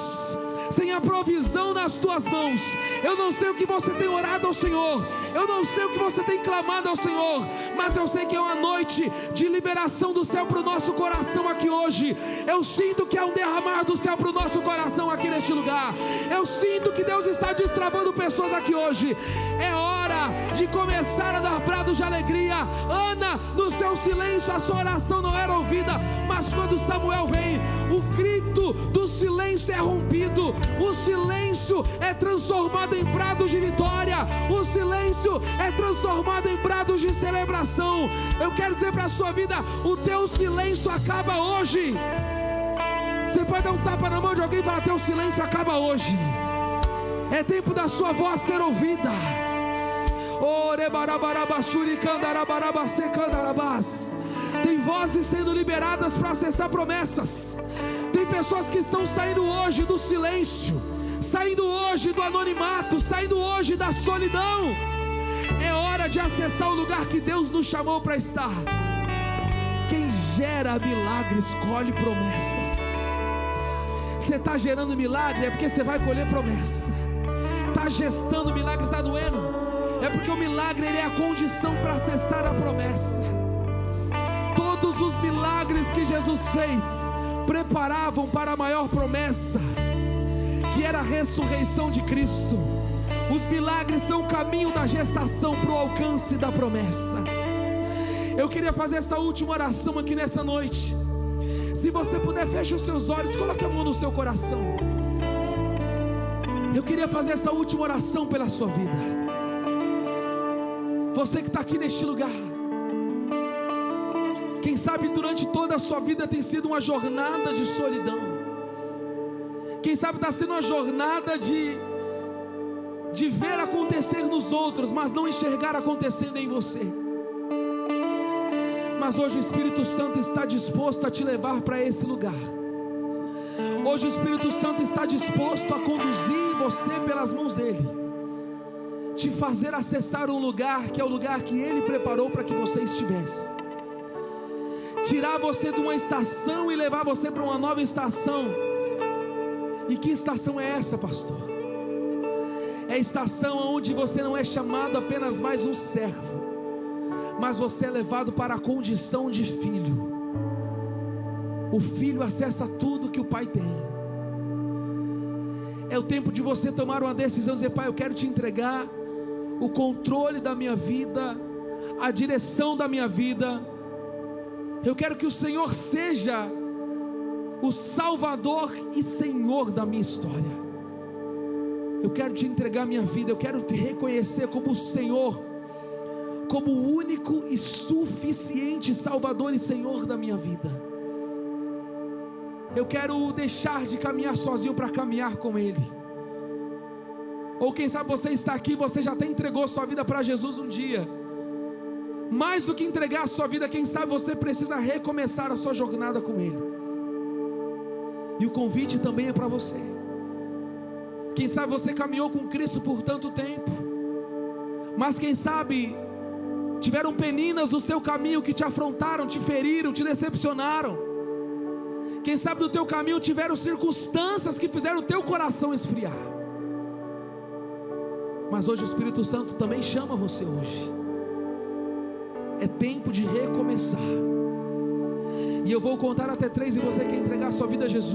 sem a provisão nas tuas mãos. Eu não sei o que você tem orado ao Senhor, eu não sei o que você tem clamado ao Senhor, mas eu sei que é uma noite de liberação do céu para o nosso coração aqui hoje. Eu sinto que é um derramar do céu para o nosso coração aqui neste lugar. Eu sinto que Deus está destravando pessoas aqui hoje. É hora de começar a dar brados de alegria. Ana, no seu silêncio, a sua oração não era ouvida, mas quando Samuel vem, o grito do silêncio é rompido. O silêncio é transformado em brados de vitória. O silêncio é transformado em brados de celebração. Eu quero dizer para a sua vida: o teu silêncio acaba hoje. Você pode dar um tapa na mão de alguém e falar: teu silêncio acaba hoje. É tempo da sua voz ser ouvida. Tem vozes sendo liberadas para acessar promessas. Tem pessoas que estão saindo hoje do silêncio, saindo hoje do anonimato, saindo hoje da solidão. É hora de acessar o lugar que Deus nos chamou para estar. Quem gera milagres colhe promessas. Você está gerando milagre, é porque você vai colher promessa. Está gestando milagre, está doendo, é porque o milagre ele é a condição para acessar a promessa. Todos os milagres que Jesus fez preparavam para a maior promessa, que era a ressurreição de Cristo. Os milagres são o caminho da gestação para o alcance da promessa. Eu queria fazer essa última oração aqui nessa noite. Se você puder, feche os seus olhos, coloque a mão no seu coração. Eu queria fazer essa última oração pela sua vida. Você que está aqui neste lugar, quem sabe durante toda a sua vida tem sido uma jornada de solidão. Quem sabe está sendo uma jornada de ver acontecer nos outros, mas não enxergar acontecendo em você. Mas hoje o Espírito Santo está disposto a te levar para esse lugar. Hoje o Espírito Santo está disposto a conduzir você pelas mãos dele, te fazer acessar um lugar que é o lugar que ele preparou para que você estivesse. Tirar você de uma estação e levar você para uma nova estação. E que estação é essa, pastor? É a estação onde você não é chamado apenas mais um servo, mas você é levado para a condição de filho. O filho acessa tudo que o pai tem. É o tempo de você tomar uma decisão, dizer: pai, eu quero te entregar o controle da minha vida, a direção da minha vida. Eu quero que o Senhor seja o Salvador e Senhor da minha história. Eu quero te entregar a minha vida, eu quero te reconhecer como o Senhor, como o único e suficiente Salvador e Senhor da minha vida. Eu quero deixar de caminhar sozinho para caminhar com Ele. Ou quem sabe você está aqui, você já até entregou sua vida para Jesus um dia. Mais do que entregar a sua vida, quem sabe você precisa recomeçar a sua jornada com Ele. E o convite também é para você. Quem sabe você caminhou com Cristo por tanto tempo, mas quem sabe tiveram peninas no seu caminho que te afrontaram, te feriram, te decepcionaram. Quem sabe no teu caminho tiveram circunstâncias que fizeram o teu coração esfriar. Mas hoje o Espírito Santo também chama você hoje. É tempo de recomeçar. E eu vou contar até 3 e você quer entregar a sua vida a Jesus.